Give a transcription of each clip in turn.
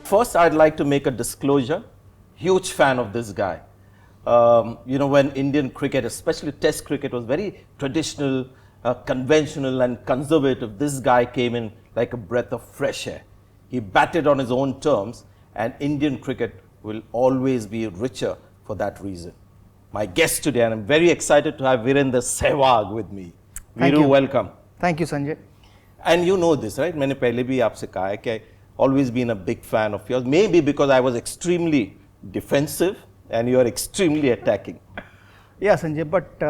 First, I'd like to make a disclosure. Huge fan of this guy. When Indian cricket, especially Test cricket, was very traditional, conventional, and conservative, this guy came in like a breath of fresh air. He batted on his own terms, and Indian cricket will always be richer for that reason. My guest today, and I'm very excited to have Virender Sehwag with me. Viru, welcome. Thank you, Sanjay. And you know this, right? मैंने पहले भी आपसे कहा है कि always been a big fan of yours. Maybe because I was extremely defensive and you are extremely attacking. Yeah, Sanjay, but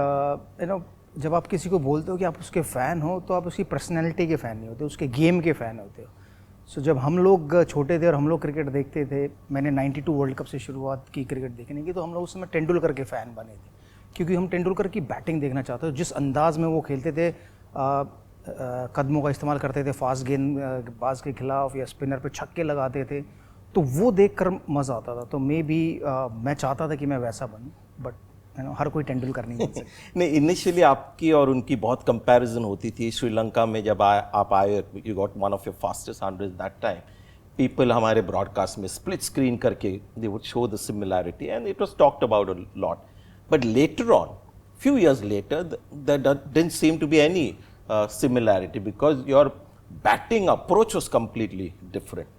जब आप किसी को बोलते हो कि आप उसके फ़ैन हो तो आप उसकी पर्सनैलिटी के फ़ैन नहीं होते, उसके गेम के फ़ैन होते हो. सो जब हम लोग छोटे थे और हम लोग क्रिकेट देखते थे, मैंने 92 वर्ल्ड कप से शुरुआत की क्रिकेट देखने की, तो हम लोग उस समय तेंदुलकर के फ़ैन बने थे क्योंकि हम तेंदुलकर की बैटिंग देखना चाहते थे. जिस अंदाज में वो खेलते थे, कदमों का इस्तेमाल करते थे फास्ट गेंदबाज के खिलाफ या स्पिनर पे छक्के लगाते थे, तो वो देखकर मज़ा आता था. तो मैं चाहता था कि मैं वैसा बनूं, बट हर कोई तेंदुलकर नहीं बन सकता. नहीं, इनिशियली आपकी और उनकी बहुत कंपैरिजन होती थी. श्रीलंका में जब आप आए, you got one of your fastest 100 that time. People हमारे ब्रॉडकास्ट में स्प्लिट स्क्रीन करके they would show the similarity and it was talked about a lot. But later on, few years later, there didn't seem to be any similarity because your batting approach was completely different.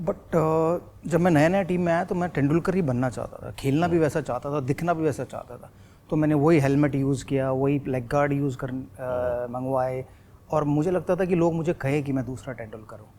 But जब मैं नया team में आया तो मैं तेंदुलकर ही बनना चाहता था, खेलना भी वैसा चाहता था, दिखना भी वैसा चाहता था. तो मैंने वही हेलमेट यूज़ किया, वही लेग गार्ड यूज़ मंगवाए, और मुझे लगता था कि लोग मुझे कहे कि मैं दूसरा तेंदुलकर हूँ.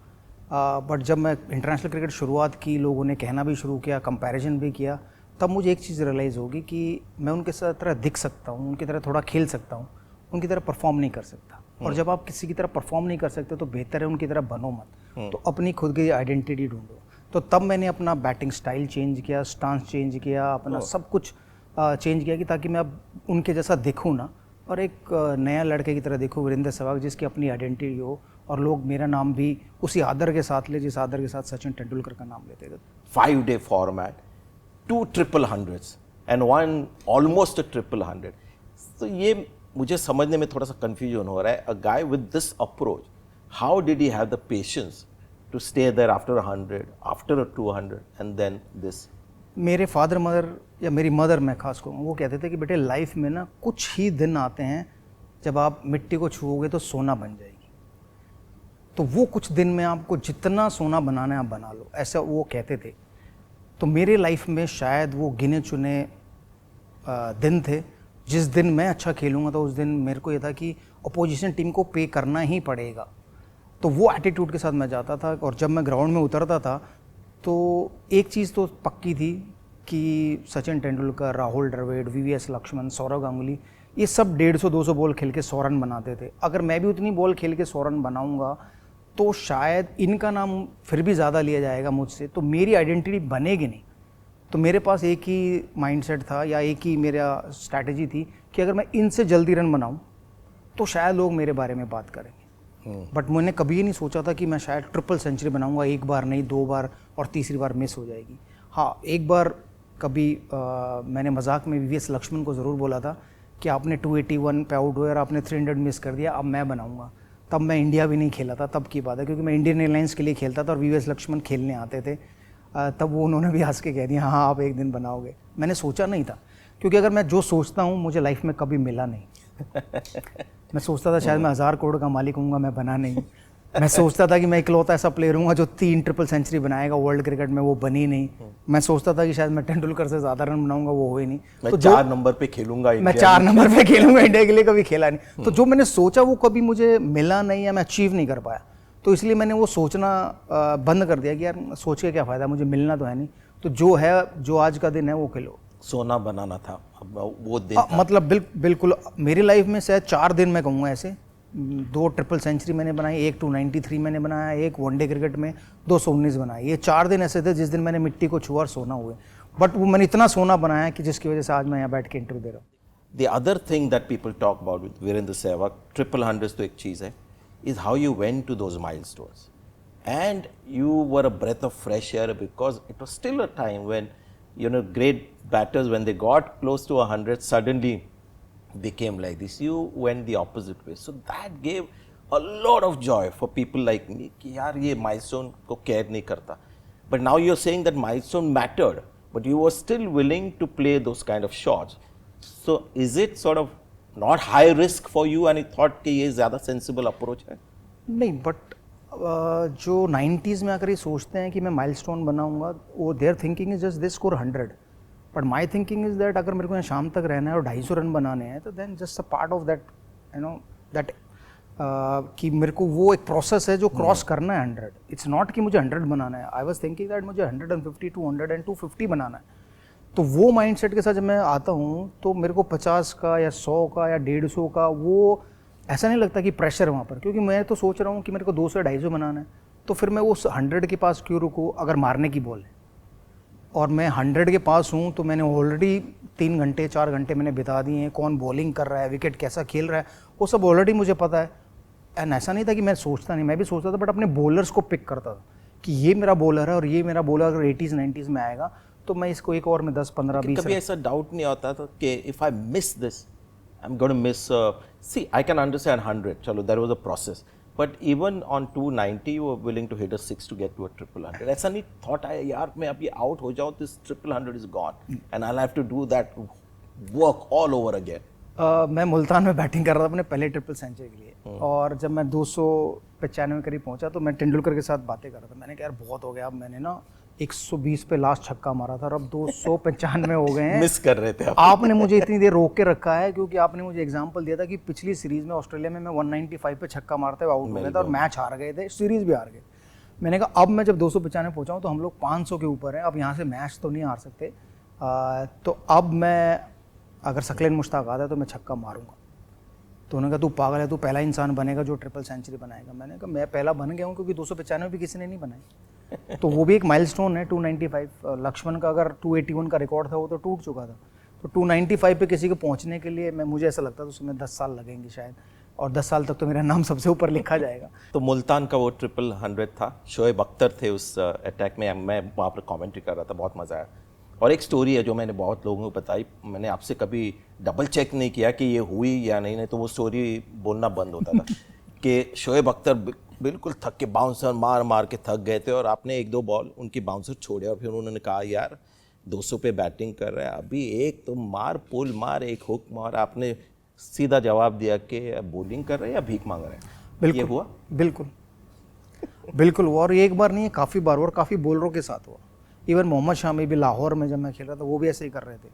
बट जब मैं इंटरनेशनल क्रिकेट शुरुआत की, लोगों ने कहना भी शुरू किया, कंपैरिजन भी किया, तब मुझे एक चीज़ रियलाइज़ होगी कि मैं उनके साथ तरह दिख सकता हूँ, उनकी तरह थोड़ा खेल सकता हूँ, उनकी तरह परफॉर्म नहीं कर सकता. और जब आप किसी की तरह परफॉर्म नहीं कर सकते तो बेहतर है उनकी तरह बनो मत, तो अपनी खुद की आइडेंटिटी ढूंढो. तो तब मैंने अपना बैटिंग स्टाइल चेंज किया, स्टांस चेंज किया, अपना सब कुछ चेंज किया कि ताकि मैं अब उनके जैसा दिखूँ ना, और एक नया लड़के की तरह देखूँ, वीरेंद्र सहवाग, जिसकी अपनी आइडेंटिटी हो और लोग मेरा नाम भी उसी आदर के साथ ले जिस आदर के साथ सचिन तेंदुलकर का नाम लेते थे. 5-day format, 2 triple hundreds and 1 almost a triple hundred. तो ये मुझे समझने में थोड़ा सा कंफ्यूजन हो रहा है. A guy with this approach, how did he have the patience to stay there after 100, after a 200 and then this? मेरे फादर मदर या मेरी मदर, मैं खास कहूँ, वो कहते थे कि बेटे लाइफ में ना कुछ ही दिन आते हैं जब आप मिट्टी को छुओगे तो सोना बन जाएगी. तो वो कुछ दिन में आपको जितना सोना बनाना है आप बना लो, ऐसा वो कहते थे. तो मेरे लाइफ में शायद वो गिने चुने दिन थे. जिस दिन मैं अच्छा खेलूँगा तो उस दिन मेरे को ये था कि अपोजिशन टीम को पे करना ही पड़ेगा. तो वो एटीट्यूड के साथ मैं जाता था. और जब मैं ग्राउंड में उतरता था तो एक चीज़ तो पक्की थी कि सचिन तेंदुलकर, राहुल द्रविड़, वीवीएस लक्ष्मण, सौरव गांगुली, ये सब 150-200 बॉल खेल के 100 रन बनाते थे. अगर मैं भी उतनी बॉल खेल के 100 रन बनाऊँगा तो शायद इनका नाम फिर भी ज़्यादा लिया जाएगा मुझसे, तो मेरी आइडेंटिटी बनेगी नहीं. तो मेरे पास एक ही माइंडसेट था या एक ही मेरा स्ट्रैटेजी थी कि अगर मैं इनसे जल्दी रन बनाऊं तो शायद लोग मेरे बारे में बात करेंगे. बट मैंने कभी ये नहीं सोचा था कि मैं शायद ट्रिपल सेंचुरी बनाऊंगा, एक बार नहीं, 2 बार, और तीसरी बार मिस हो जाएगी. हाँ, एक बार कभी मैंने मजाक में वीवीएस लक्ष्मण को ज़रूर बोला था कि आपने 281 पे आउट हुए और आपने 300 मिस कर दिया, अब मैं बनाऊँगा. तब मैं इंडिया भी नहीं खेला था, तब की बात है, क्योंकि मैं इंडियन एयरलाइंस के लिए खेलता था और वीवीएस लक्ष्मण खेलने आते थे. तब वो उन्होंने भी हंस के कह दिया, हाँ आप एक दिन बनाओगे. मैंने सोचा नहीं था, क्योंकि अगर मैं जो सोचता हूँ मुझे लाइफ में कभी मिला नहीं. मैं सोचता था शायद मैं 1000 करोड़ का मालिक हूँगा, मैं बना नहीं. मैं सोचता था कि मैं इकलौता ऐसा प्लेयर हूँगा जो 3 ट्रिपल सेंचुरी बनाएगा वर्ल्ड क्रिकेट में, वो बनी नहीं. मैं सोचता था कि शायद मैं तेंदुलकर से ज़्यादा रन बनाऊंगा, वो हो ही नहीं. मैं 4 नंबर पे खेलूंगा, मैं 4 नंबर पे खेलूंगा इंडिया के लिए, कभी खेला नहीं. तो जो मैंने सोचा वो कभी मुझे मिला नहीं या मैं अचीव नहीं कर पाया. तो इसलिए मैंने वो सोचना बंद कर दिया कि यार सोच के क्या फ़ायदा, मुझे मिलना तो है नहीं. तो जो है, जो आज का दिन है वो खेलो. सोना बनाना था वो दिन. मतलब बिल्कुल मेरी लाइफ में शायद 4 दिन मैं कहूँगा ऐसे. 2 ट्रिपल सेंचुरी मैंने बनाई, एक 293 मैंने बनाया, एक वनडे क्रिकेट में 219 बनाई. ये 4 दिन ऐसे थे जिस दिन मैंने मिट्टी को छुआ और सोना हुए. बट वो मैंने इतना सोना बनाया कि जिसकी वजह से आज मैं यहाँ बैठ के इंटरव्यू दे रहा हूँ. The other thing that people talk about with Virender Sehwag, triple hundreds तो एक चीज़ है, is how you went to those milestones. And you were a breath of fresh air because it was still a time when, great batters, when they got close to 100, suddenly became like this. You went the opposite way. So that gave a lot of joy for people like me कि यार ये milestone को care नहीं करता. But now you're saying that milestone mattered, but you were still willing to play those kind of shots. So is it sort of not high risk for you and you thought कि ये ज़्यादा sensible approach है? नहीं, but जो 90s में आकर ये सोचते हैं कि मैं माइलस्टोन बनाऊंगा, वो there thinking is just this score 100, but my thinking is that अगर मेरे को यहाँ शाम तक रहना है और 250 रन बनाने हैं, तो then just a part of that, you know, that कि मेरे को वो एक प्रोसेस है जो क्रॉस करना है 100. इट्स नॉट कि मुझे 100 बनाना है. आई वाज थिंकिंग दैट मुझे 150, 200 एंड 250 बनाना है. तो वो माइंडसेट के साथ जब मैं आता हूँ तो मेरे को 50 का या 100 का या 150 का वो ऐसा नहीं लगता कि प्रेशर है वहाँ पर, क्योंकि मैं तो सोच रहा हूँ कि मेरे को 200 250 बनाना है. तो फिर मैं उस 100 के पास क्यों रुकूँ अगर मारने की बॉल है, और मैं 100 के पास हूँ तो मैंने ऑलरेडी 3 घंटे 4 घंटे मैंने बिता दिए हैं. कौन बॉलिंग कर रहा है, विकेट कैसा खेल रहा है, वो सब ऑलरेडी मुझे पता है. एंड ऐसा नहीं था कि मैं सोचता नहीं, मैं भी सोचता था, बट अपने बॉलर्स को पिक करता था कि ये मेरा बॉलर है और ये मेरा बॉलर अगर 80s 90s में आएगा तो मैं इसको एक ओवर में 10 15 20. कभी ऐसा डाउट नहीं होता था कि if I miss this I am going to miss. See I can understand 100, चलो there was a process, but even on 290 you were willing to hit a 6 to get to a triple 100. ऐसा नहीं thought आया यार मैं अभी out हो जाऊं, this triple 100 is gone and I will have to do that work all over again? मैं मुल्तान में बैटिंग कर रहा था अपने पहले ट्रिपल सेंचुरी के लिए, और जब मैं 295 करीब पहुंचा तो मैं तेंदुलकर के साथ बातें कर रहा था. मैंने कहा यार बहुत हो गया, अब मैंने ना 120 पे लास्ट छक्का मारा था और अब 295 हो गए हैं. मिस कर रहे थे आपने मुझे इतनी देर रोक के रखा है क्योंकि आपने मुझे एग्जांपल दिया था कि पिछली सीरीज में ऑस्ट्रेलिया में मैं 195 पे छक्का मारते हुए आउट हो गया था और मैच हार गए थे, सीरीज भी हार गए. मैंने कहा अब मैं जब 295 पहुंचा हूं तो हम लोग 500 के ऊपर हैं, अब यहाँ से मैच तो नहीं हार सकते. तो अब मैं अगर सकलेन मुश्ताक आता है तो मैं छक्का मारूंगा. तो उन्होंने कहा तू पागल है, तू पहला इंसान बनेगा जो ट्रिपल सेंचुरी बनाएगा. मैंने कहा मैं पहला बन गया हूँ क्योंकि 295 भी किसी ने नहीं बनाई. तो वो भी एक माइलस्टोन है. 295 लक्ष्मण का अगर 281 का रिकॉर्ड था वो तो टूट चुका था. तो 295 पे किसी को पहुंचने के लिए मुझे ऐसा लगता था उसमें 10 साल लगेंगे शायद, और 10 साल तक तो मेरा नाम सबसे ऊपर लिखा जाएगा. तो मुल्तान का वो ट्रिपल 100 था, शोएब अख्तर थे उस अटैक में, मैं वहाँ पर कमेंट्री कर रहा था, बहुत मज़ा आया. और एक स्टोरी है जो मैंने बहुत लोगों को बताई, मैंने आपसे कभी डबल चेक नहीं किया कि ये हुई या नहीं, तो वो स्टोरी बोलना बंद होता था कि शोएब अख्तर बिल्कुल थक के बाउंसर मार मार के थक गए थे और आपने 1-2 बॉल उनकी बाउंसर छोड़े और फिर उन्होंने कहा यार 200 पे बैटिंग कर रहे हैं, अभी एक तो मार, पुल मार, एक हुक मार. आपने सीधा जवाब दिया कि बॉलिंग कर रहे हैं या भीख मांग रहे हैं. बिल्कुल ये हुआ? बिल्कुल हुआ, और एक बार नहीं है काफ़ी बार, और काफ़ी बॉलरों के साथ हुआ. इवन मोहम्मद शामी भी लाहौर में जब मैं खेल रहा था वो भी ऐसे ही कर रहे थे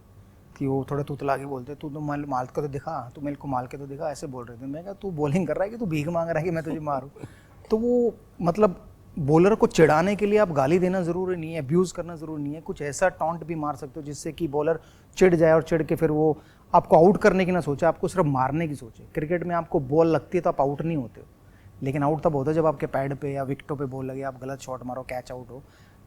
कि वो थोड़े तुतला के बोलते, तू तो माल के तो दिखा, तू मेरे को माल के तो दिखा, ऐसे बोल रहे थे. मैं कहा तू बॉलिंग कर रहा है कि तू भीख मांग रहा है कि मैं तुझे मारूं. तो वो मतलब बॉलर को चिढ़ाने के लिए आप गाली देना ज़रूरी नहीं है, अब्यूज़ करना ज़रूरी नहीं है, कुछ ऐसा टॉन्ट भी मार सकते हो जिससे कि बॉलर चिढ़ जाए और चिढ़ के फिर वो आपको आउट करने की ना सोचे, आपको सिर्फ मारने की सोचे. क्रिकेट में आपको बॉल लगती है तो आप आउट नहीं होते हो, लेकिन आउट तब होता है जब आपके पैड पे या विकेटों पे बॉल लगे, आप गलत शॉट मारो, कैच आउट हो.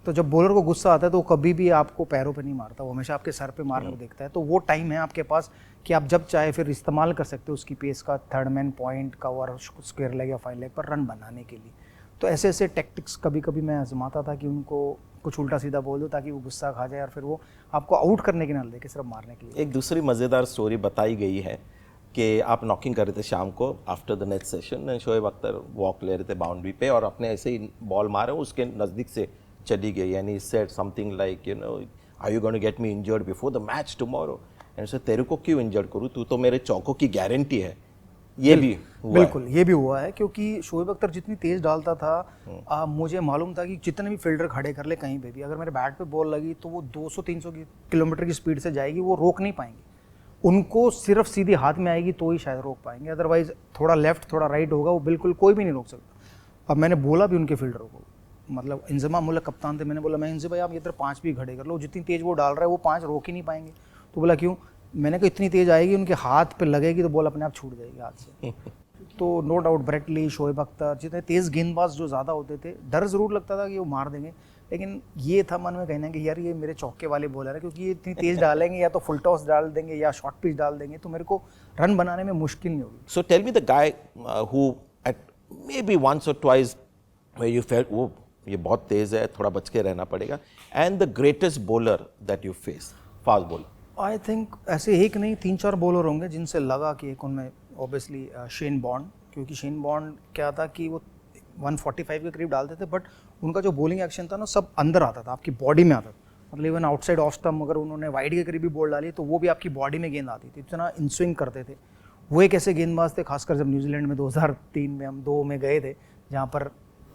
तो जब बॉलर को गुस्सा आता है तो वो कभी भी आपको पैरों पे नहीं मारता, वो हमेशा आपके सर पे मारने को देखता है. तो वो टाइम है आपके पास कि आप जब चाहे फिर इस्तेमाल कर सकते हो उसकी पेस का, थर्ड मैन पॉइंट का और स्क्वायर लेग या 5 लेग पर रन बनाने के लिए. तो ऐसे ऐसे टैक्टिक्स कभी कभी मैं आजमाता था कि उनको कुछ उल्टा सीधा बोल दो ताकि वो गुस्सा खा जाए और फिर वो आपको आउट करने की ना देखे, सिर्फ मारने के लिए. एक दूसरी मज़ेदार स्टोरी बताई गई है कि आप नॉकिंग कर रहे थे शाम को after the next session, Shoaib Akhtar walk ले रहे थे बाउंड्री पे और अपने ऐसे ही बॉल मारे, उसके नज़दीक से चली गई, यानी said something like you know are you going to get me injured before the match tomorrow. And so तेरे को क्यों इंजर्ड करूँ, तू तो मेरे चौकों की गारंटी है. ये भी हुआ बिल्कुल ये भी हुआ है, क्योंकि शोएब अख्तर जितनी तेज डालता था मुझे मालूम था कि जितने भी फील्डर खड़े कर ले कहीं पे भी, अगर मेरे बैट पे बॉल लगी तो वो 200-300 किलोमीटर की स्पीड से जाएगी, वो रोक नहीं पाएंगे. उनको सिर्फ सीधी हाथ में आएगी तो ही शायद रोक पाएंगे, अदरवाइज थोड़ा लेफ्ट थोड़ा राइट होगा वो बिल्कुल कोई भी नहीं रोक सकता. अब मैंने बोला भी उनके फील्डरों को, मतलब इंजमा मुल्क कप्तान थे, मैंने बोला मैं इनसे भाई आप इधर 5 भी खड़े कर लो, जितनी तेज़ वो डाल रहा है वो 5 रोक ही नहीं पाएंगे. तो बोला क्यों, मैंने कहा इतनी तेज़ आएगी उनके हाथ पे लगेगी तो बॉल अपने आप छूट जाएगी हाथ से. तो no doubt Brett Lee, Shoaib Akhtar जितने तेज़ गेंदबाज जो ज़्यादा होते थे, डर ज़रूर लगता था कि वो मार देंगे, लेकिन ये था मन में कहना कि यार ये मेरे चौके वाले बॉलर है, क्योंकि ये इतनी तेज़ डालेंगे या तो फुल टॉस डाल देंगे या शॉर्ट पिच डाल देंगे तो मेरे को रन बनाने में मुश्किल नहीं होगी. So tell me the guy who at maybe once और ट्वाइस वेयर यू फेल्ट वो ये बहुत तेज़ है, थोड़ा बच के रहना पड़ेगा, and the greatest bowler that you face, fast bowler. I think ऐसे एक नहीं 3-4 बॉलर होंगे जिनसे लगा कि एक उनमें ऑब्वियसली शेन बॉन्ड, क्योंकि शेन बॉन्ड क्या था कि वो 145 के करीब डालते थे, बट उनका जो बॉलिंग एक्शन था ना सब अंदर आता था, आपकी बॉडी में आता था। मतलब इवन आउटसाइड ऑफ स्टम्प अगर उन्होंने वाइड के करीब भी बॉल डाली तो वो भी आपकी बॉडी में गेंद आती थी, इतना इन स्विंग करते थे वो। एक ऐसे गेंदबाज थे, खासकर जब न्यूजीलैंड में 2003 में हम 2 में गए थे, जहाँ पर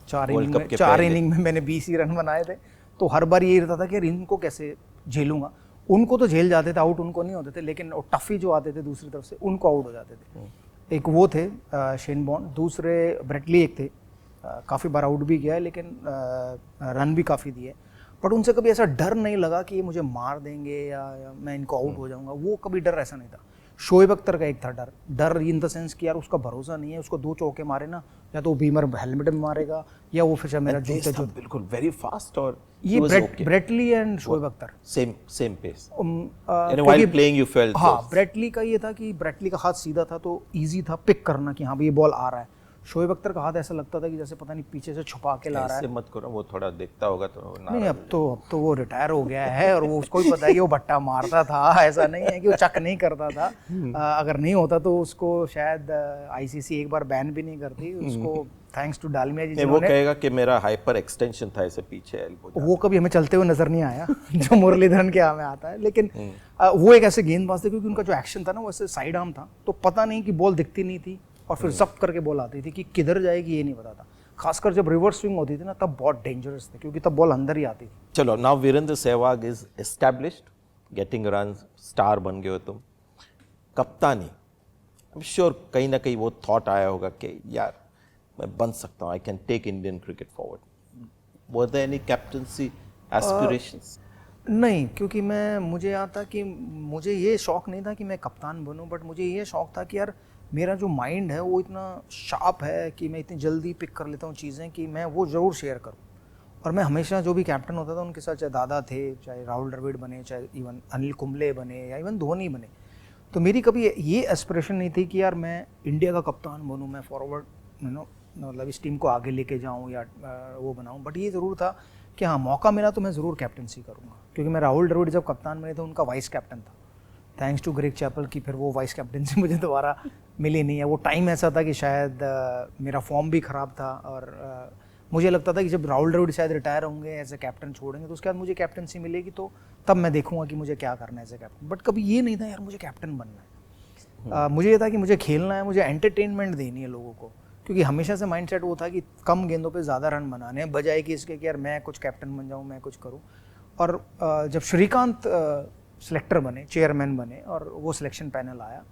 4 इनिंग में मैंने 20 ही रन बनाए थे। तो हर बार यही रहता था कि यार इनको कैसे झेलूंगा। उनको तो झेल जाते थे, आउट उनको नहीं होते थे, लेकिन टफी जो आते थे दूसरी तरफ से उनको आउट हो जाते थे। एक वो थे शेन बॉर्न, दूसरे ब्रेटली एक थे, काफ़ी बार आउट भी किया है लेकिन रन भी काफ़ी दिए, बट उनसे कभी ऐसा डर नहीं लगा कि ये मुझे मार देंगे या मैं इनको आउट हो जाऊंगा, वो कभी डर ऐसा नहीं था। शोएब अख्तर का एक था डर इन द सेंस कि यार उसका भरोसा नहीं है, उसको 2 चौके मारे ना, या तो बीमर हेलमेट में मारेगा या वो फिर मेरा जूते बिल्कुल वेरी फास्ट। और ये Brett Lee and Shoaib Akhtar same pace while playing you felt. हाँ, ब्रेटली का ये था कि ब्रेटली का हाथ सीधा था तो इजी था पिक करना कि हाँ भाई ये बॉल आ रहा है। शोएब अख्तर का हाथ ऐसा लगता था कि जैसे पता नहीं पीछे से छुपा के ला रहा है। ऐसे मत करो, वो थोड़ा देखता होगा तो नहीं, अब तो वो रिटायर हो गया है और वो उसको भी पता है कि वो भट्टा मारता था, ऐसा नहीं है कि वो चक नहीं करता था। अगर नहीं होता तो उसको शायद आईसीसी एक बार बैन भी नहीं करती उसको, थैंक्स टू डालमिया जी। वो कहेगा कि मेरा हाइपर एक्सटेंशन था ऐसे पीछे एल्बो, वो कभी हमें चलते हुए नजर नहीं आया जो मुरलीधरन के यहाँ में आता है। लेकिन वो एक ऐसे गेंदबाज थे क्योंकि उनका जो एक्शन था ना वो ऐसे साइड आर्म था, तो पता नहीं कि बॉल दिखती नहीं थी और फिर जब्त करके बॉल आती थी कि किधर जाएगी ये नहीं पता था। खासकर जब रिवर्स स्विंग होती थी ना तब बहुत डेंजरस थे क्योंकि तब बॉल अंदर ही आती थी। चलो, now Virender Sehwag is established, getting runs, star बन गए हो तुम। कप्तानी, आई एम श्योर कहीं ना कहीं वो थॉट आया होगा कि यार मैं बन सकता हूँ, I can take Indian cricket forward. Were there any captaincy aspirations? नहीं, क्योंकि मुझे यहाँ था कि मुझे ये शौक नहीं था कि मैं कप्तान बनूं, बट मुझे ये शौक था कि यार मेरा जो माइंड है वो इतना शार्प है कि मैं इतनी जल्दी पिक कर लेता हूँ चीज़ें कि मैं वो ज़रूर शेयर करूँ। और मैं हमेशा जो भी कैप्टन होता था उनके साथ, चाहे दादा थे, चाहे राहुल द्रविड़ बने, चाहे इवन अनिल कुंबले बने या इवन धोनी बने, तो मेरी कभी ये एस्पिरेशन नहीं थी कि यार मैं इंडिया का कप्तान बनूँ, मैं फॉरवर्ड मतलब इस टीम को आगे लेके जाऊँ या वो बनाऊँ। बट ये ज़रूर था कि हाँ, मौका मिला तो मैं ज़रूर कैप्टनसी करूँगा, क्योंकि मैं राहुल द्रविड़ जब कप्तान बने थे उनका वाइस कैप्टन था, थैंक्स टू ग्रेग चैपल की फिर वो वाइस कैप्टनसी मुझे दोबारा मिली नहीं है। वो टाइम ऐसा था कि शायद मेरा फॉर्म भी ख़राब था और मुझे लगता था कि जब राहुल द्रविड़ शायद रिटायर होंगे, एज ए कैप्टन छोड़ेंगे, तो उसके बाद मुझे कैप्टनसी मिलेगी तो तब मैं देखूंगा कि मुझे क्या करना है एज ए कैप्टन। बट कभी ये नहीं था यार मुझे कैप्टन बनना है। मुझे ये था कि मुझे खेलना है, मुझे एंटरटेनमेंट देनी है लोगों को, क्योंकि हमेशा से माइंडसेट वो था कि कम गेंदों पे ज़्यादा रन बनाने हैं, बजाय कि इसके कि यार मैं कुछ कैप्टन बन जाऊँ, मैं कुछ करूँ। और जब श्रीकांत सिलेक्टर बने, चेयरमैन बने और वो सिलेक्शन पैनल आया,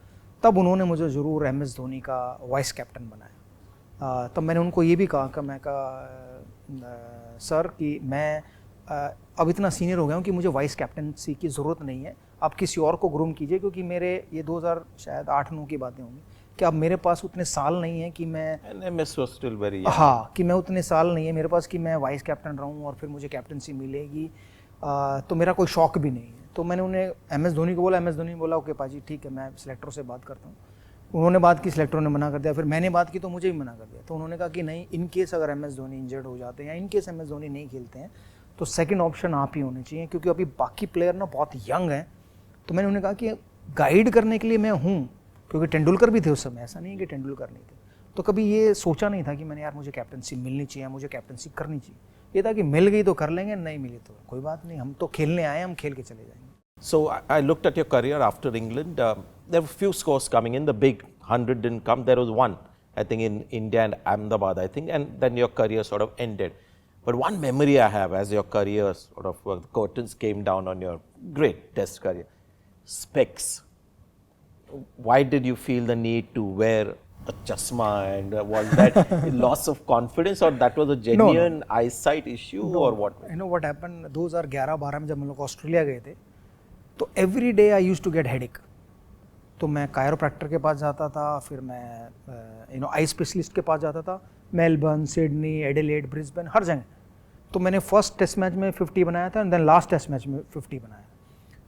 तब उन्होंने मुझे ज़रूर MS धोनी का वाइस कैप्टन बनाया। तब मैंने उनको ये भी कहा कि मैं सर कि मैं अब इतना सीनियर हो गया हूँ कि मुझे वाइस कैप्टनसी की ज़रूरत नहीं है, आप किसी और को ग्रूम कीजिए, क्योंकि मेरे ये 2008-9 की बातें होंगी कि अब मेरे पास उतने साल नहीं है कि मैं हाँ, कि मैं उतने साल नहीं है मेरे पास कि मैं वाइस कैप्टन रहूँ और फिर मुझे कैप्टनसी मिलेगी। तो मेरा कोई शौक भी नहीं है। तो मैंने उन्हें MS धोनी को बोला, MS धोनी बोला ओके पाजी ठीक है, मैं सिलेक्टरों से बात करता हूँ। उन्होंने बात की, सिलेक्टरों ने मना कर दिया, फिर मैंने बात की तो मुझे भी मना कर दिया। तो उन्होंने कहा कि नहीं, इन केस अगर MS धोनी इंजर्ड हो जाते हैं या इन केस MS धोनी नहीं खेलते हैं तो सेकंड ऑप्शन आप ही होने चाहिए, क्योंकि अभी बाकी प्लेयर ना बहुत यंग हैं। तो मैंने उन्हें कहा कि गाइड करने के लिए मैं हूँ, क्योंकि तेंदुलकर भी थे उस समय, ऐसा नहीं है कि तेंदुलकर नहीं थे। तो कभी ये सोचा नहीं था कि मैंने यार मुझे कैप्टनसी मिलनी चाहिए, मुझे कैप्टनसी करनी चाहिए। ये था कि मिल गई तो कर लेंगे, नहीं मिली तो कोई बात नहीं, हम तो खेलने आए, हम खेल के चले जाएंगे। So I looked at your career after England. There were few scores coming in. The big 100 didn't come. There was one, I think, in India and Ahmedabad, I think, and then your career sort of ended. But one memory I have as your career sort of the curtains came down on your great Test career, specs. Why did you feel the need to wear a chasma, and was that loss of confidence or that was a genuine eyesight issue or what? You know what happened? 2011-12 में जब हम लोग Australia गए थे, तो every day I use to get headache. तो मैं chiropractor के पास जाता था, फिर मैं आई स्पेशलिस्ट के पास जाता था, मेलबर्न, सिडनी, एडिलेड, ब्रिस्बेन, हर जगह। तो मैंने फर्स्ट टेस्ट मैच में 50 बनाया था and then last test match में 50 बनाया,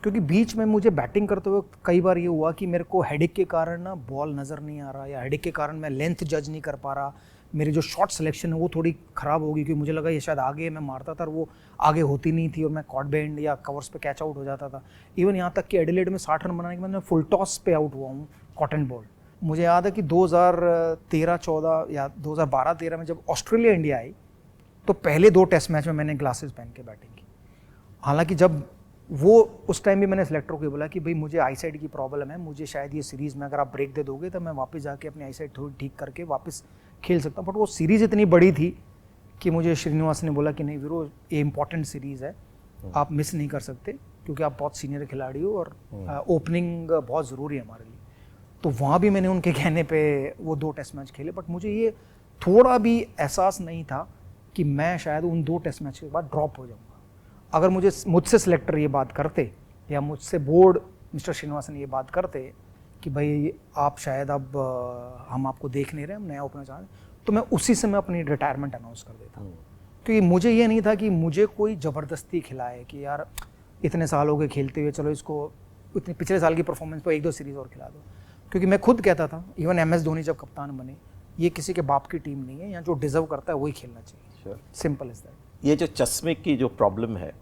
क्योंकि बीच में मुझे बैटिंग करते हुए कई बार ये हुआ कि मेरे को हेडेक के कारण ना बॉल नज़र नहीं आ रहा, या हेडेक के कारण मैं लेंथ जज नहीं कर पा रहा, मेरी जो शॉट सिलेक्शन है वो थोड़ी ख़राब होगी, क्योंकि मुझे लगा ये शायद आगे मैं मारता था और वो आगे होती नहीं थी और मैं कॉट बैंड या कवर्स पे कैच आउट हो जाता था। इवन यहाँ तक कि एडिलेड में 60 रन बनाने के बाद मैं फुल टॉस पे आउट हुआ हूँ कॉटन बॉल। मुझे याद है कि 2013-14 या 2012-13 में जब ऑस्ट्रेलिया इंडिया आई, तो पहले 2 टेस्ट मैच में मैंने ग्लासेस पहन के बैटिंग की। हालांकि जब वो उस टाइम भी मैंने सिलेक्टर को बोला कि भाई मुझे आई साइड की प्रॉब्लम है, मुझे शायद ये सीरीज़ में अगर आप ब्रेक दे दोगे तो मैं वापस जाके अपनी आई साइड थोड़ी ठीक करके वापस खेल सकता हूँ। बट वो सीरीज़ इतनी बड़ी थी कि मुझे श्रीनिवास ने बोला कि नहीं वीरो, ये इंपॉर्टेंट सीरीज़ है, आप मिस नहीं कर सकते क्योंकि आप बहुत सीनियर खिलाड़ी हो और ओपनिंग बहुत ज़रूरी है हमारे लिए। तो वहाँ भी मैंने उनके कहने पे वो 2 टेस्ट मैच खेले। बट मुझे ये थोड़ा भी एहसास नहीं था कि मैं शायद उन 2 टेस्ट मैच के बाद ड्रॉप हो जाऊँगा। अगर मुझसे सिलेक्टर ये बात करते या मुझसे बोर्ड मिस्टर श्रीनिवासन ये बात करते कि भाई आप शायद अब हम आपको देख नहीं रहे, हम नया ओपनर चाह रहे, तो मैं उसी समय अपनी रिटायरमेंट अनाउंस कर देता। क्योंकि मुझे ये नहीं था कि मुझे कोई ज़बरदस्ती खिलाए कि यार इतने साल हो गए खेलते हुए, चलो इसको इतने पिछले साल की परफॉर्मेंस पर 1-2 सीरीज़ और खिला दो। क्योंकि मैं खुद कहता था, इवन MS धोनी जब कप्तान बने, ये किसी के बाप की टीम नहीं है, यहाँ जो डिजर्व करता है वही खेलना चाहिए। Simple is that. ये जो चश्मे की जो प्रॉब्लम है,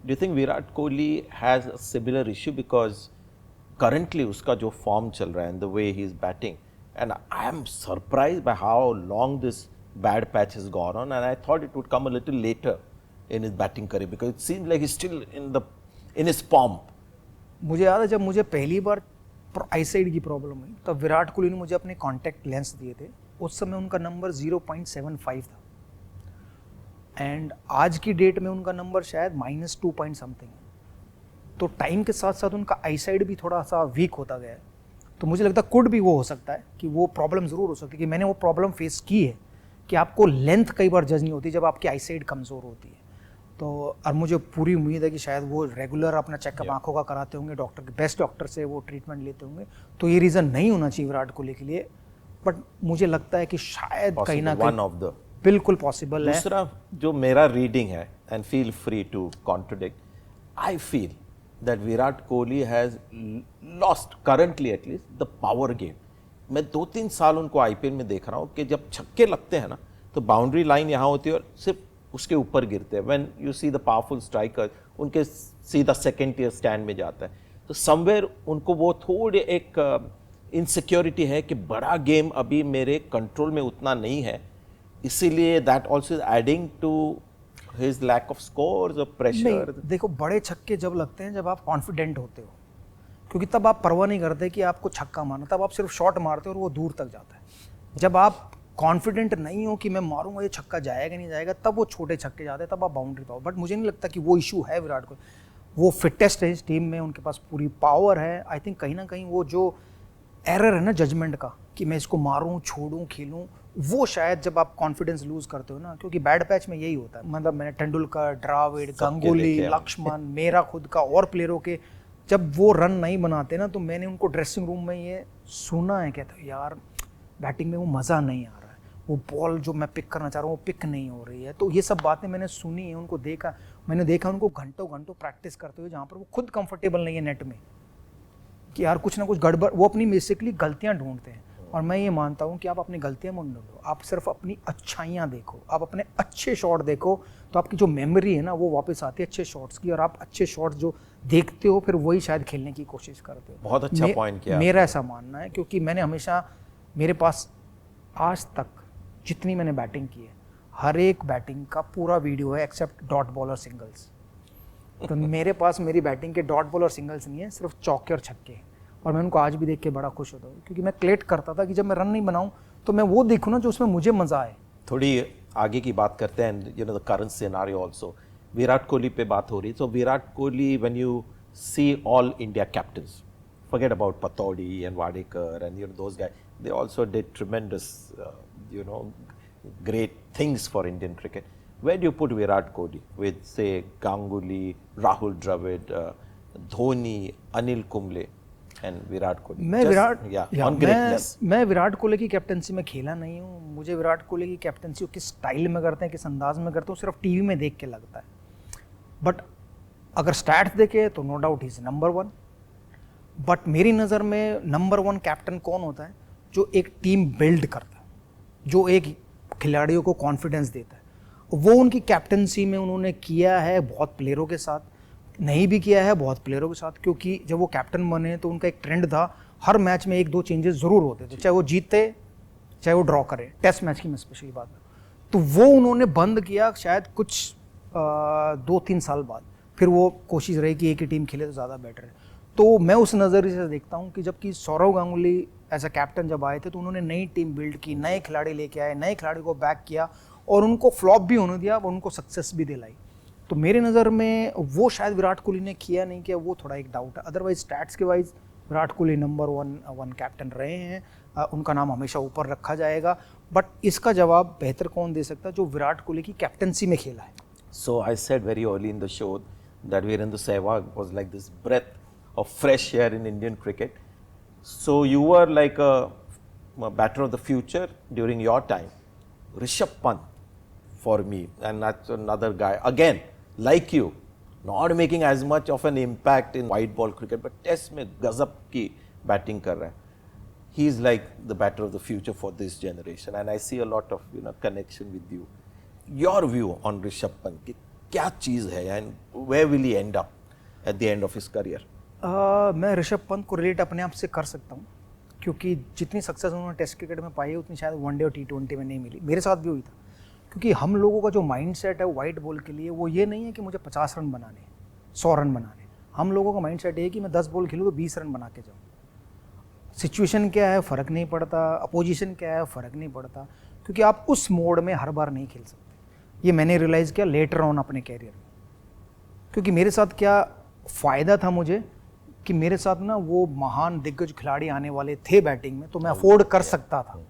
do you think Virat Kohli has a similar issue? Because currently उसका जो फॉर्म चल रहा है and the way he is batting, and I am surprise by how long this bad patch has gone on, and I thought it would come a little letter in his batting career because it seems like he still in his form. मुझे याद है जब मुझे पहली बार आई side की problem हुई तब विराट कोहली ने मुझे अपने कॉन्टैक्ट लेंस दिए थे। उस समय उनका नंबर 0.75 था एंड आज की डेट में उनका नंबर शायद -2 पॉइंट समथिंग है। तो टाइम के साथ साथ उनका आई साइड भी थोड़ा सा वीक होता गया है। तो मुझे लगता है कुड भी वो हो सकता है कि वो प्रॉब्लम ज़रूर हो सकती है कि मैंने वो प्रॉब्लम फेस की है कि आपको लेंथ कई बार जज नहीं होती जब आपकी आई साइड कमज़ोर होती है। तो और मुझे पूरी उम्मीद है कि शायद वो रेगुलर अपना चेकअप आंखों का कराते होंगे, डॉक्टर के बेस्ट डॉक्टर से वो ट्रीटमेंट लेते होंगे। तो ये रीज़न नहीं होना चाहिए विराट कोहली के लिए, बट मुझे लगता है कि शायद कहीं ना कहीं बिल्कुल पॉसिबल है। दूसरा जो मेरा रीडिंग है, and feel free to contradict, I feel that Virat Kohli has lost currently at least the power game. मैं 2-3 साल उनको IPL में देख रहा हूँ कि जब छक्के लगते हैं ना तो बाउंड्री लाइन यहाँ होती है और सिर्फ उसके ऊपर गिरते हैं। When you see the powerful striker, उनके सीधा सेकेंड टियर स्टैंड में जाता है। तो समवेयर उनको वो थोड़ी एक इनसिक्योरिटी है कि बड़ा गेम अभी मेरे कंट्रोल में उतना नहीं है, इसीलिए that also is adding to his lack of scores और प्रेशर। देखो, बड़े छक्के जब लगते हैं जब आप कॉन्फिडेंट होते हो, क्योंकि तब आप परवाह नहीं करते कि आपको छक्का मारना, तब आप सिर्फ शॉट मारते हो और वो दूर तक जाता है। जब आप कॉन्फिडेंट नहीं हो कि मैं मारूंगा ये छक्का जाएगा नहीं जाएगा, तब वो छोटे छक्के जाते हैं, तब आप बाउंड्री पाओ। बट मुझे नहीं लगता कि वो इशू है विराट कोहली। वो फिटेस्ट है इस टीम में, उनके पास पूरी पावर है। आई थिंक कहीं ना कहीं वो जो एरर है ना जजमेंट का कि मैं इसको मारूं, छोड़ूं, खेलूं, वो शायद जब आप कॉन्फिडेंस लूज करते हो ना, क्योंकि बैड पैच में यही होता है। मतलब मैंने तेंदुलकर, द्रविड़, गांगुली, लक्ष्मण, मेरा खुद का और प्लेयरों के जब वो रन नहीं बनाते ना, तो मैंने उनको ड्रेसिंग रूम में ये सुना है, कहते हैं यार बैटिंग में वो मज़ा नहीं आ रहा है, वो बॉल जो मैं पिक करना चाह रहा हूँ वो पिक नहीं हो रही है। तो ये सब बातें मैंने सुनी है, उनको देखा, मैंने देखा उनको घंटों घंटों प्रैक्टिस करते हुए, जहाँ पर वो खुद कंफर्टेबल नहीं है नेट में कि यार कुछ ना कुछ गड़बड़। वो अपनी बेसिकली गलतियाँ ढूंढते हैं, और मैं ये मानता हूँ कि आप अपनी गलतियाँ मत ढूंढो, आप सिर्फ अपनी अच्छाइयाँ देखो, आप अपने अच्छे शॉट देखो, तो आपकी जो मेमोरी है ना वो वापस आती है अच्छे शॉट्स की, और आप अच्छे शॉट्स जो देखते हो फिर वही शायद खेलने की कोशिश करते हो। बहुत अच्छा पॉइंट किया। मेरा ऐसा मानना है, क्योंकि मैंने हमेशा, मेरे पास आज तक जितनी मैंने बैटिंग की है, हर एक बैटिंग का पूरा वीडियो है एक्सेप्ट डॉट बॉल और सिंगल्स। तो मेरे पास मेरी बैटिंग के डॉट बॉल और सिंगल्स नहीं है, सिर्फ चौके और छक्के, और मैं उनको आज भी देख के बड़ा खुश होता हूँ, क्योंकि मैं क्लेट करता था कि जब मैं रन नहीं बनाऊँ तो मैं वो देखूँ ना जो उसमें मुझे मज़ा आए। थोड़ी आगे की बात करते हैं, you know the current scenario also. Virat Kohli पे बात हो रही, तो Virat Kohli, when you see all India captains, forget about Patodi and Wadekar and those guys, they also did tremendous great things for Indian cricket. Where do you put Virat Kohli with, say, Ganguly, Rahul Dravid, Dhoni, Anil Kumble and Virat Kohli? मैं विराट कोहली की captaincy में खेला नहीं हूँ। मुझे विराट कोहली की captaincy किस style में करते हैं, किस अंदाज में करते हैं, सिर्फ टीवी में देख के लगता है। बट अगर स्टैट्स देखे तो no doubt he is number 1। But मेरी नज़र में नंबर 1 कैप्टन कौन होता है? जो एक टीम बिल्ड करता है, जो एक खिलाड़ियों को कॉन्फिडेंस देता है। वो उनकी कैप्टनसी में उन्होंने किया है, बहुत प्लेयरों के साथ नहीं भी किया है, बहुत प्लेयरों के साथ, क्योंकि जब वो कैप्टन बने तो उनका एक ट्रेंड था, हर मैच में 1-2 चेंजेस ज़रूर होते थे, चाहे वो जीते चाहे वो ड्रॉ करे। टेस्ट मैच की मैं स्पेशली बात करूँ तो वो उन्होंने बंद किया शायद कुछ 2-3 साल बाद। फिर वो कोशिश रही कि एक ही टीम खेले तो ज़्यादा बेटर है। तो मैं उस नज़रिए से देखता हूँ कि जबकि Sourav Ganguly as a captain जब आए थे तो उन्होंने नई टीम बिल्ड की, नए खिलाड़ी लेके आए, नए खिलाड़ी को बैक किया और उनको फ्लॉप भी होने दिया और उनको सक्सेस भी दिलाई। तो मेरे नज़र में वो शायद विराट कोहली ने किया नहीं किया, वो थोड़ा एक डाउट है। अदरवाइज स्टैट्स के wise Virat Kohli number one captain रहे हैं, उनका नाम हमेशा ऊपर रखा जाएगा। बट इसका जवाब बेहतर कौन दे सकता है जो विराट कोहली की कैप्टनसी में खेला है। So I said very early in the show that Virendra Sehwag was like this breath of fresh air in Indian cricket. So you were like a batter of the future during your time. Rishabh Pant for me, and that's another guy again like you, not making as much of an impact in white ball cricket, but Test में गजब की batting कर रहा है. He is like the batter of the future for this generation, and I see a lot of connection with you. Your view on Rishabh Pant कि क्या चीज़ है and where will he end up at the end of his career? मैं ऋषभ पंत को relate अपने आप से कर सकता हूँ क्योंकि जितनी सक्सेस उन्होंने टेस्ट क्रिकेट में पाई है उतनी शायद वनडे और T20 में नहीं मिली। मेरे साथ भी हुई था क्योंकि हम लोगों का जो माइंडसेट है वाइट बॉल के लिए वो ये नहीं है कि मुझे 50 रन बनाने, 100 रन बनाने। हम लोगों का माइंडसेट ये है कि मैं 10 बॉल खेलूँ तो 20 रन बना के जाऊँ। सिचुएशन क्या है फ़र्क नहीं पड़ता, अपोजिशन क्या है फ़र्क नहीं पड़ता, क्योंकि आप उस मोड में हर बार नहीं खेल सकते। ये मैंने रियलाइज़ किया लेटर ऑन अपने कैरियर में, क्योंकि मेरे साथ क्या फ़ायदा था मुझे कि मेरे साथ ना वो महान दिग्गज खिलाड़ी आने वाले थे बैटिंग में, तो मैं अफोर्ड कर सकता था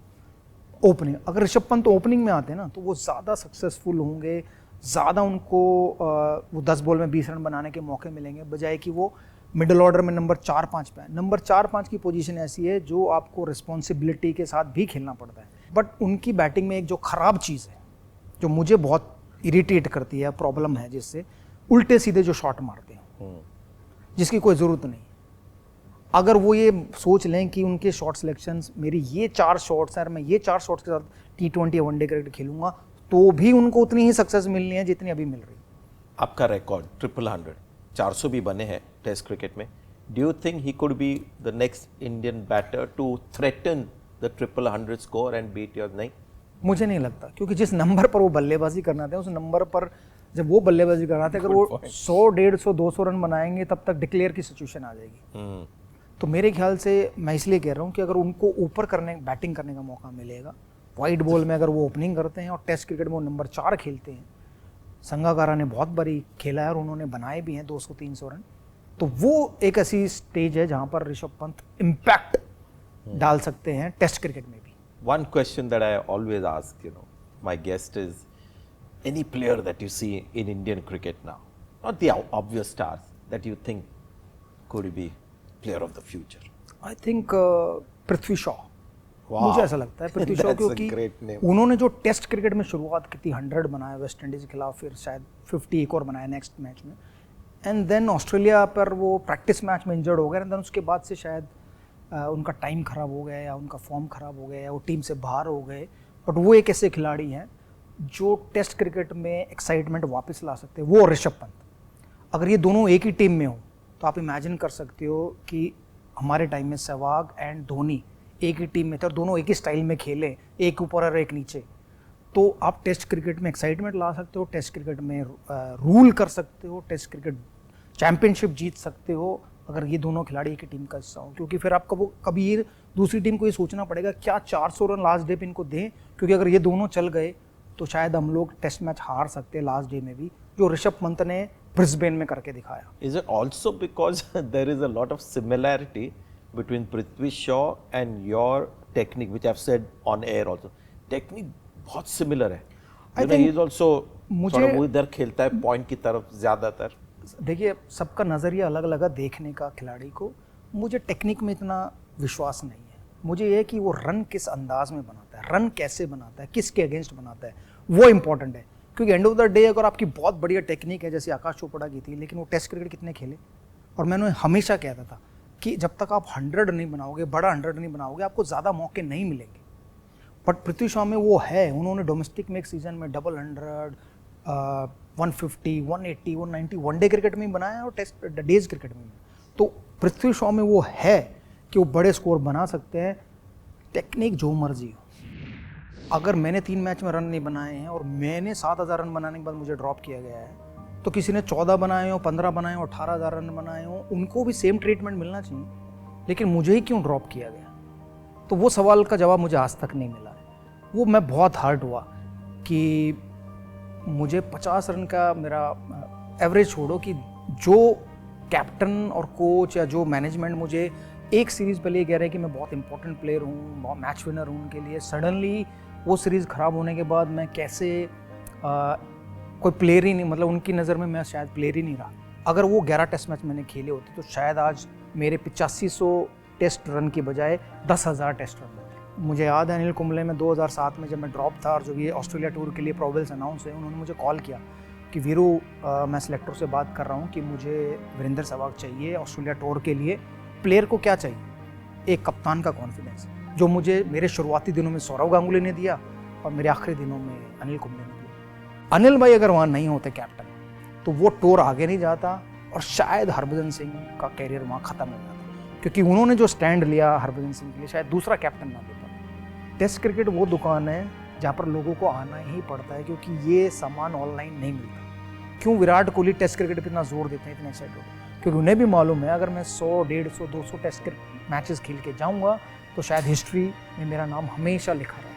ओपनिंग। अगर ऋषभ पंत ओपनिंग में आते ना तो वो ज़्यादा सक्सेसफुल होंगे, ज़्यादा उनको वो 10 बॉल में 20 रन बनाने के मौके मिलेंगे, बजाय कि वो मिडिल ऑर्डर में नंबर 4-5 पे है। नंबर 4-5 की पोजीशन ऐसी है जो आपको रिस्पॉन्सिबिलिटी के साथ भी खेलना पड़ता है। बट उनकी बैटिंग में एक जो ख़राब चीज़ है जो मुझे बहुत इरिटेट करती है, प्रॉब्लम है, जिससे उल्टे सीधे जो शॉट मारते हैं जिसकी कोई ज़रूरत नहीं। अगर वो ये सोच लें कि उनके शॉट सिलेक्शंस मेरी ये 4 शॉट्स हैं और मैं ये 4 शॉट्स के साथ T20 या वनडे क्रिकेट खेलूंगा तो भी उनको उतनी ही सक्सेस मिलनी है जितनी अभी मिल रही। आपका रिकॉर्ड 100 400 भी बने हैं टेस्ट क्रिकेट में। Do you think he could be the next Indian batter to threaten the 100 score and beat your? नहीं, मुझे नहीं लगता, क्योंकि जिस नंबर पर वो बल्लेबाजी करना था उस नंबर पर जब वो बल्लेबाजी करना था, अगर वो 100, 150, 200 रन बनाएंगे तब तक डिक्लेयर की सिचुएशन आ जाएगी। तो मेरे ख्याल से मैं इसलिए कह रहा हूँ कि अगर उनको ऊपर बैटिंग करने का मौका मिलेगा, वाइट बॉल में अगर वो ओपनिंग करते हैं और टेस्ट क्रिकेट में वो नंबर 4 खेलते हैं, संगाकारा ने बहुत बारी खेला है और उन्होंने बनाए भी हैं 200-300 रन, तो वो एक ऐसी स्टेज है जहाँ पर ऋषभ पंत इम्पैक्ट डाल सकते हैं टेस्ट क्रिकेट में भी। One question that I always ask, my guest is, any player that you see in Indian cricket now, not the obvious stars, that you think could be player of the future? I think Prithvi Shaw. Wow. मुझे ऐसा लगता है Prithvi Shaw, That's a क्योंकि great name. उन्होंने जो test cricket में शुरुआत की थी, 100 बनाया वेस्ट इंडीज़ के खिलाफ, फिर शायद 50 एक और बनाया नेक्स्ट मैच में, एंड देन ऑस्ट्रेलिया पर वो प्रैक्टिस मैच में इंजर्ड हो गए, एंड देन उसके बाद से शायद उनका टाइम ख़राब हो गया या उनका फॉर्म ख़राब हो गया या वो टीम से बाहर हो गए। बट वो एक ऐसे खिलाड़ी हैं जो टेस्ट क्रिकेट में एक्साइटमेंट वापस ला सकते हैं, वो और ऋषभ पंत। अगर ये दोनों एक ही टीम में हो तो आप इमेजिन कर सकते हो कि हमारे टाइम में सहवाग एंड धोनी एक ही टीम में थे और दोनों एक ही स्टाइल में खेले, एक ऊपर और एक नीचे, तो आप टेस्ट क्रिकेट में एक्साइटमेंट ला सकते हो, टेस्ट क्रिकेट में रूल कर सकते हो, टेस्ट क्रिकेट चैंपियनशिप जीत सकते हो अगर ये दोनों खिलाड़ी एक ही टीम का हिस्सा हो। क्योंकि फिर आपका वो कभी ये दूसरी टीम को ये सोचना पड़ेगा क्या 400 रन लास्ट डे पे इनको दें, क्योंकि अगर ये दोनों चल गए तो शायद हम लोग टेस्ट मैच हार सकते हैं लास्ट डे में भी, जो ऋषभ पंत ने ब्रिस्बेन में करके दिखाया। Is it also because there is a lot of similarity between Prithvi Shaw and your technique, which I've said on air also? Technique बहुत similar है। he is also थोड़ा वो इधर खेलता है पॉइंट की तरफ ज़्यादातर। देखिए, सबका नज़रिया अलग अलग है देखने का खिलाड़ी को। मुझे टेक्निक में इतना विश्वास नहीं है, मुझे ये कि वो रन किस अंदाज में बनाता है, रन कैसे बनाता है, किसके अगेंस्ट बनाता है, वो इम्पॉर्टेंट है। क्योंकि एंड ऑफ द डे अगर आपकी बहुत बढ़िया टेक्निक है जैसे आकाश चोपड़ा की थी, लेकिन वो टेस्ट क्रिकेट कितने खेले, और मैंने हमेशा कहता था कि जब तक आप 100 नहीं बनाओगे, बड़ा 100 नहीं बनाओगे, आपको ज़्यादा मौके नहीं मिलेंगे। बट पृथ्वी शॉ में वो है, उन्होंने डोमेस्टिक में एक सीज़न में 100, 150, 180, 190 वनडे क्रिकेट में ही बनाया और टेस्ट डेज क्रिकेट में। तो पृथ्वी शॉ में वो है कि वो बड़े स्कोर बना सकते हैं, टेक्निक जो मर्जी हो। अगर मैंने 3 मैच में रन नहीं बनाए हैं और मैंने 7,000 रन बनाने के बाद मुझे ड्रॉप किया गया है, तो किसी ने 14 बनाए हो, 15 बनाए हो, 18,000 रन बनाए हो, उनको भी सेम ट्रीटमेंट मिलना चाहिए, लेकिन मुझे ही क्यों ड्रॉप किया गया? तो वो सवाल का जवाब मुझे आज तक नहीं मिला है। वो मैं बहुत हर्ट हुआ कि मुझे 50 रन का मेरा एवरेज छोड़ो, कि जो कैप्टन और कोच या जो मैनेजमेंट मुझे एक सीरीज़ पहले कह रहे हैं कि मैं बहुत इंपॉर्टेंट प्लेयर हूँ, बहुत मैच विनर हूँ उनके लिए, सडनली वो सीरीज़ ख़राब होने के बाद मैं कैसे कोई प्लेयर ही नहीं, मतलब उनकी नज़र में मैं शायद प्लेयर ही नहीं रहा। अगर वो 11 टेस्ट मैच मैंने खेले होते तो शायद आज मेरे 8500 टेस्ट रन की बजाय 10,000 टेस्ट रन होते। मुझे याद है अनिल कुंबले में 2007 में जब मैं ड्रॉप था और जब ये ऑस्ट्रेलिया टूर के लिए प्रोबेबल्स अनाउंस हुए, उन्होंने मुझे कॉल किया कि वीरू मैं सिलेक्टर से बात कर रहा हूँ कि मुझे वीरेंद्र सहवाग चाहिए ऑस्ट्रेलिया टूर के लिए। प्लेयर को क्या चाहिए? एक कप्तान का कॉन्फिडेंस, जो मुझे मेरे शुरुआती दिनों में सौरव गांगुली ने दिया और मेरे आखिरी दिनों में अनिल कुंबले ने दिया। अनिल भाई अगर वहाँ नहीं होते कैप्टन, तो वो टूर आगे नहीं जाता और शायद हरभजन सिंह का कैरियर वहाँ ख़त्म हो जाता, क्योंकि उन्होंने जो स्टैंड लिया हरभजन सिंह के लिए शायद दूसरा कैप्टन ना ले पाता। टेस्ट क्रिकेट वो दुकान है जहाँ पर लोगों को आना ही पड़ता है, क्योंकि ये सामान ऑनलाइन नहीं मिलता। क्यों विराट कोहली टेस्ट क्रिकेट पर इतना जोर देते हैं, इतने एक्साइटेड होते हैं? क्योंकि उन्हें भी मालूम है अगर मैं 100, 150, 200 टेस्ट मैचेस खेल के जाऊंगा तो शायद हिस्ट्री में मेरा नाम हमेशा लिखा रहेगा।